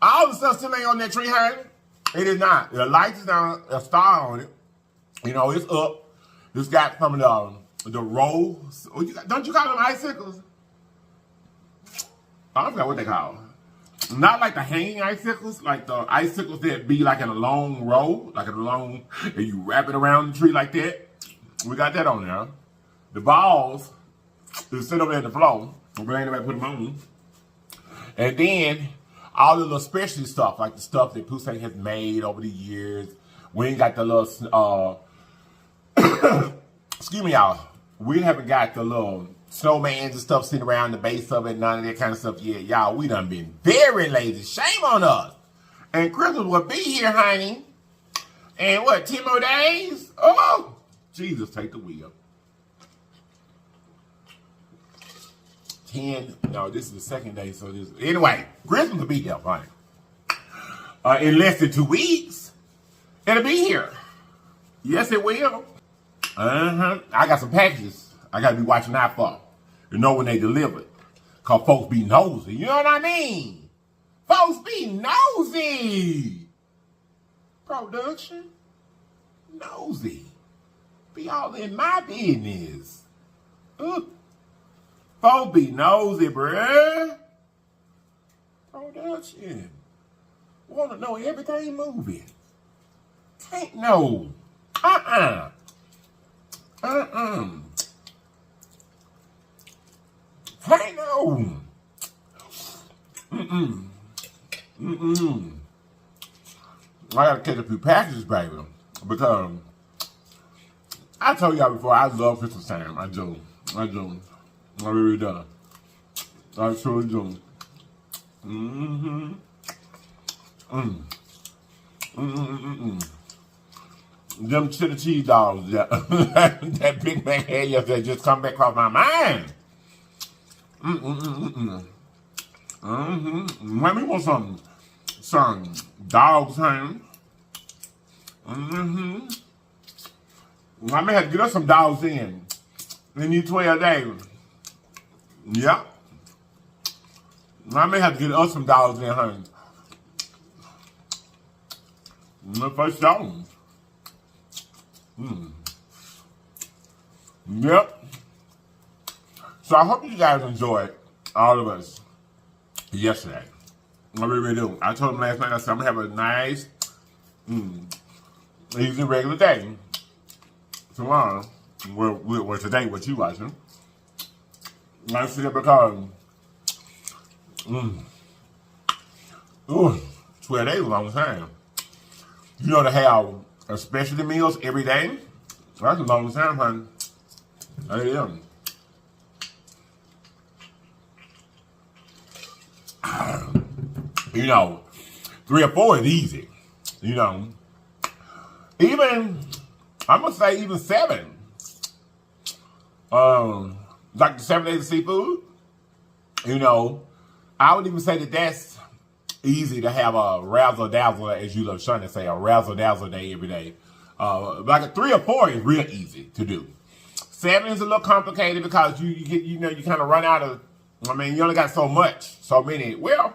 All the stuff still ain't on that tree, honey. It is not. The lights is down, a star on it. You know, it's up. It's got some of the rolls. Don't you call them icicles? I don't know what they call. Not like the hanging icicles, like the icicles that be like in a long row, like in a long, and you wrap it around the tree like that. We got that on there. The balls is sit over there on the floor. We ain't nobody put them on. And then all the little specialty stuff, like the stuff that Poussey has made over the years. We ain't got the little, excuse me, y'all. We haven't got the little snowmans and stuff sitting around the base of it, none of that kind of stuff yet. Y'all, we done been very lazy. Shame on us. And Christmas will be here, honey. And what, 10 more days? Oh, Jesus, take the wheel. 10, no, this is the second day, so this, anyway, Christmas will be here, honey. In less than 2 weeks, it'll be here. Yes, it will. I got some packages I got to be watching out for. You know when they deliver. Because folks be nosy. You know what I mean? Folks be nosy. Production. Nosy. Be all in my business. Folks be nosy, bruh. Production. Want to know everything moving. Can't know. Hey, no. I gotta catch a few packages, baby. Because I told y'all before, I love Christmas time. I do. I really do. I truly do. Them chili cheese dogs that Big Mac had yesterday just come back across my mind. Let me want some dogs, honey. I may have to get us some dogs in these 12 days. Yep. I may have to get us some dogs in, honey. The first dog. Yep. So I hope you guys enjoyed, all of us, yesterday. I really do. I told them last night, I said, I'm going to have a nice, easy, regular day tomorrow. Well, today, what you watching. I said because, 12 days is a long time. You know, to have specialty meals every day, that's a long time, honey. That is. You know, 3 or 4 is easy. You know, even, I'm going to say even 7. Like the 7 days of seafood, you know, I would even say that that's easy to have a razzle-dazzle, as you love Chani say, a razzle-dazzle day every day. Like a 3 or 4 is real easy to do. 7 is a little complicated because you kind of run out of, I mean, you only got so many. Well,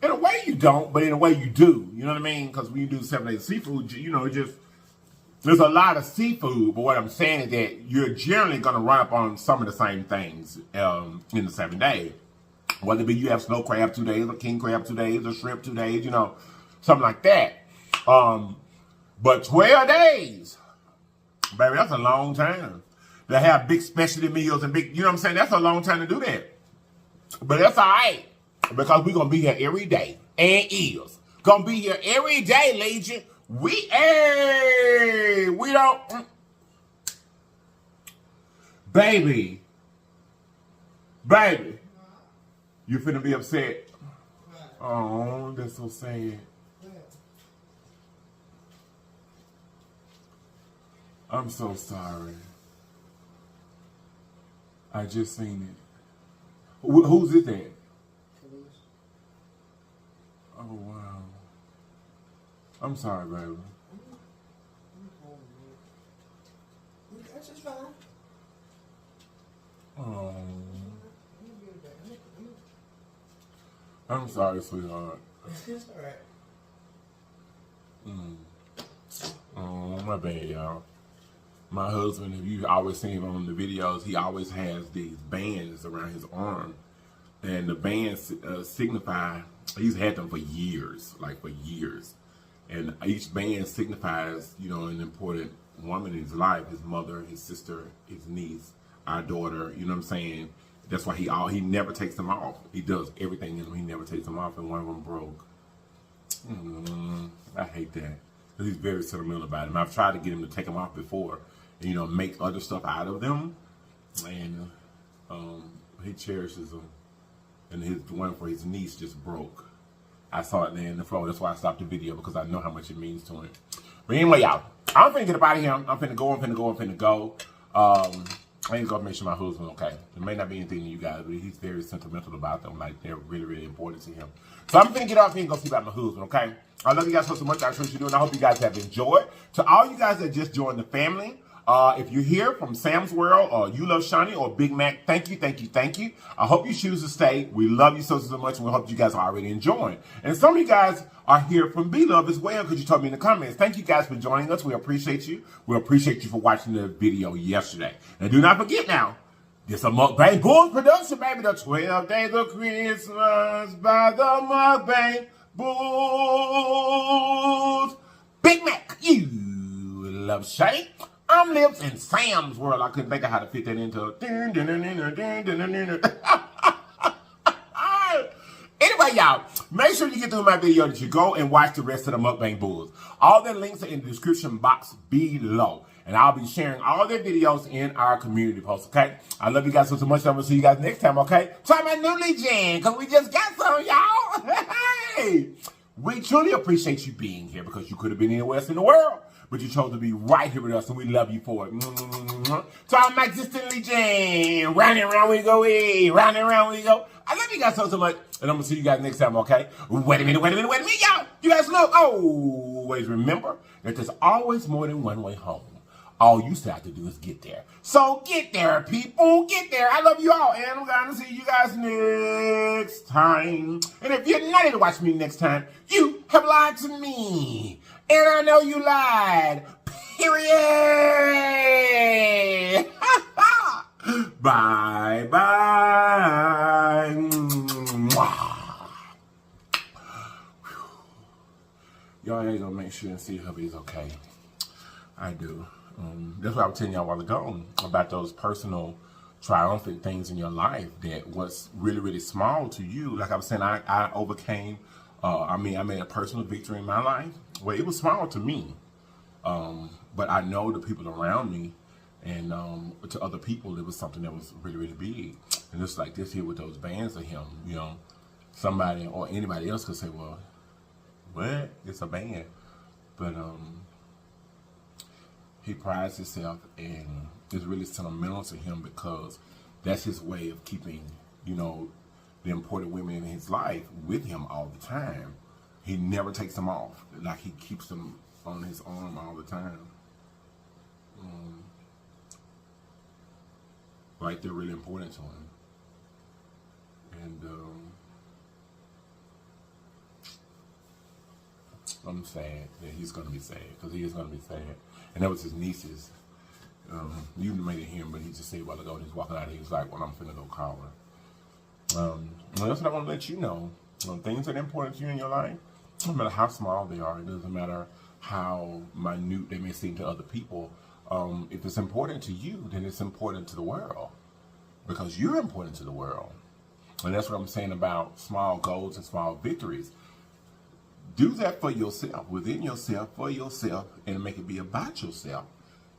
in a way you don't, but in a way you do. You know what I mean? Because when you do 7 days of seafood, you know, there's a lot of seafood, but what I'm saying is that you're generally going to run up on some of the same things in the 7 days. Whether it be you have snow crab 2 days, or king crab 2 days, or shrimp 2 days, you know, something like that. But 12 days, baby, that's a long time. To have big specialty meals and big, you know what I'm saying? That's a long time to do that. But that's all right. Because we're going to be here every day. And is. Going to be here every day, Legion. We don't. Baby. You finna be upset. Oh, that's so sad. I'm so sorry. I just seen it. Who's this at? Oh, wow. I'm sorry, baby. That's just fine. Oh. I'm sorry, sweetheart. It's alright. Oh, my bad, y'all. My husband, if you've always seen him on the videos, he always has these bands around his arm. And the bands signify, he's had them for years, like for years. And each band signifies, you know, an important woman in his life, his mother, his sister, his niece, our daughter, you know what I'm saying? That's why he never takes them off. He does everything in them, he never takes them off, and one of them broke. I hate that. He's very sentimental about him. I've tried to get him to take them off before, and, you know, make other stuff out of them. And he cherishes them. And his one for his niece just broke. I saw it there in the floor. That's why I stopped the video, because I know how much it means to him. But anyway, y'all, I'm finna get up out of here. I'm finna go. I ain't gonna make sure my husband's okay. It may not be anything to you guys, but he's very sentimental about them. Like, they're really, really important to him. So I'm finna get off here and go see about my husband, okay? I love you guys so much. I appreciate you doing. I hope you guys have enjoyed. To all you guys that just joined the family, if you're here from Sam's World or You Love Chani or Big Mac, thank you. I hope you choose to stay. We love you so much, and we hope you guys are already enjoying. And some of you guys are here from B.U.L.L.S as well, because you told me in the comments. Thank you guys for joining us. We appreciate you. We appreciate you for watching the video yesterday. And do not forget now, this a Mukbang Bulls production, baby. The 12 Days of Christmas by the Mukbang Bulls. Big Mac, you love Chani. I'm Lips in Sam's World. I couldn't think of how to fit that into. Anyway, y'all, make sure you get through my video that you go and watch the rest of the Mukbang Bulls. All the links are in the description box below. And I'll be sharing all their videos in our community post, okay? I love you guys so much. I'm going to see you guys next time, okay? Try my newly jam, because we just got some, y'all. Hey! We truly appreciate you being here, because you could have been anywhere else in the world, but you chose to be right here with us, and we love you for it. So I'm existently jam. Round and round we go, round and round we go. I love you guys so much, and I'm going to see you guys next time, okay? Wait a minute, y'all. You guys look. Always remember that there's always more than one way home. All you still have to do is get there. So get there, people. Get there. I love you all, and I'm going to see you guys next time. And if you're not able to watch me next time, you have lied to me. And I know you lied. Period. Bye-bye. Y'all ain't gonna make sure and see hubby's okay. I do. That's what I was telling y'all a while ago about those personal triumphant things in your life that was really, really small to you. Like I was saying, I overcame, I made a personal victory in my life. Well, it was small to me, but I know the people around me and to other people, it was something that was really, really big. And just like this here with those bands of him, you know, somebody or anybody else could say, well, what? It's a band. But he prides himself, and it's really sentimental to him because that's his way of keeping, you know, the important women in his life with him all the time. He never takes them off. Like, he keeps them on his arm all the time. Like, they're really important to him. And I'm sad that he's going to be sad, because he is going to be sad. And that was his nieces. You made it hear him, but he just said a while ago, and he's walking out, he was like, well, I'm finna go call her. That's what I want to let you know. Things that are important to you in your life, no matter how small they are, it doesn't matter how minute they may seem to other people. If it's important to you, then it's important to the world, because you're important to the world. And that's what I'm saying about small goals and small victories. Do that for yourself, within yourself, for yourself, and make it be about yourself.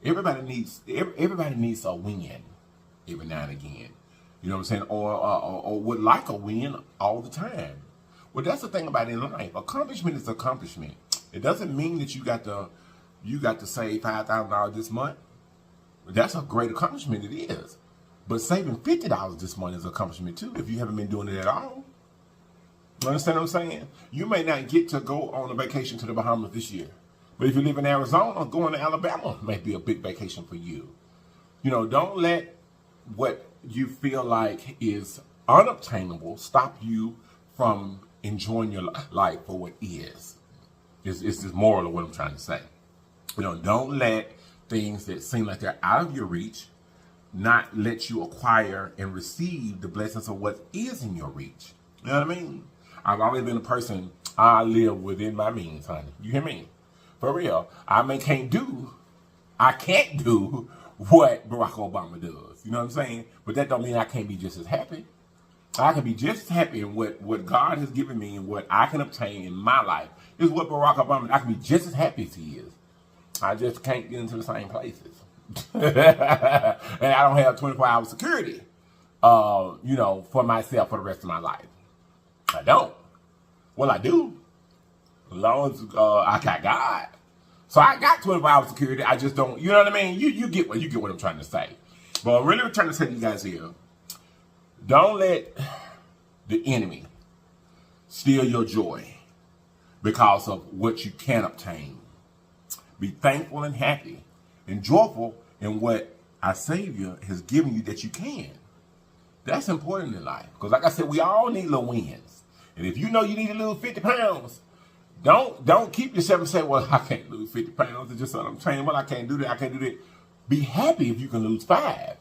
Everybody needs a win every now and again. You know what I'm saying? Or would like a win all the time. Well, that's the thing about in life. Accomplishment is accomplishment. It doesn't mean that you got to save $5,000 this month. That's a great accomplishment. It is. But saving $50 this month is an accomplishment too if you haven't been doing it at all. You understand what I'm saying? You may not get to go on a vacation to the Bahamas this year. But if you live in Arizona, going to Alabama may be a big vacation for you. You know, don't let what you feel like is unobtainable stop you from enjoying your life for what is. It's the moral of what I'm trying to say. You know, don't let things that seem like they're out of your reach not let you acquire and receive the blessings of what is in your reach. You know what I mean? I've always been a person, I live within my means, honey. You hear me? For real. I can't do what Barack Obama does. You know what I'm saying? But that don't mean I can't be just as happy. I can be just as happy in what God has given me and what I can obtain in my life is what Barack Obama, I can be just as happy as he is. I just can't get into the same places. And I don't have 24-hour security, you know, for myself for the rest of my life. I don't. Well, I do. As long as I got God. So I got 24-hour security. I just don't, you know what I mean? You get what I'm trying to say. But I'm really trying to say to you guys here, don't let the enemy steal your joy because of what you can obtain. Be thankful and happy and joyful in what our Savior has given you that you can. That's important in life. Because like I said, we all need little wins. And if you know you need to lose 50 pounds, don't keep yourself and say, well, I can't lose 50 pounds. It's just what I'm saying. Well, I can't do that. I can't do that. Be happy if you can lose 5.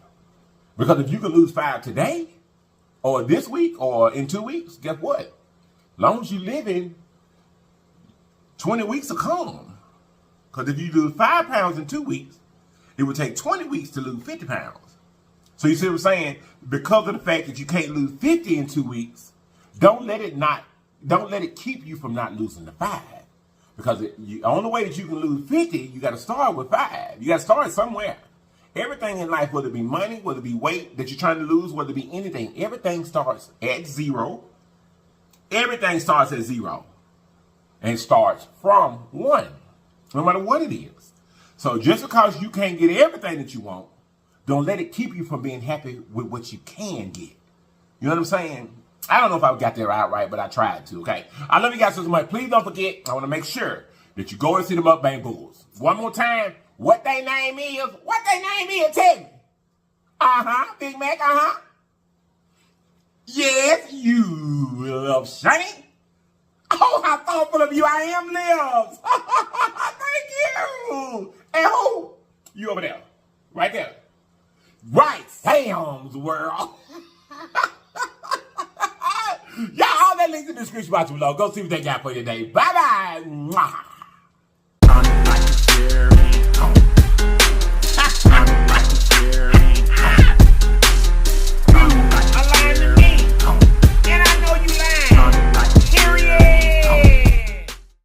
Because if you can lose 5 today, or this week, or in 2 weeks, guess what? As long as you live in, 20 weeks will come. Because if you lose 5 pounds in 2 weeks, it would take 20 weeks to lose 50 pounds. So you see what I'm saying? Because of the fact that you can't lose 50 in 2 weeks, don't let it keep you from not losing the 5. Because the only way that you can lose 50, you got to start with 5. You got to start somewhere. Everything in life, whether it be money, whether it be weight that you're trying to lose, whether it be anything, everything starts at 0. Everything starts at 0. And starts from 1. No matter what it is. So just because you can't get everything that you want, don't let it keep you from being happy with what you can get. You know what I'm saying? I don't know if I got that right, but I tried to, okay? I love you guys so much. Please don't forget, I want to make sure that you go and see the Mukbang Bulls. One more time, what they name is, tell me. Big Mac, Yes, you love Chani. Oh, how thoughtful of you I am, LLIPS. Thank you. And who? You over there. Right there. Right, Sam's World. Y'all, all that links in the description box below. Go see what they got for you today. Bye-bye. Tony like a cherry.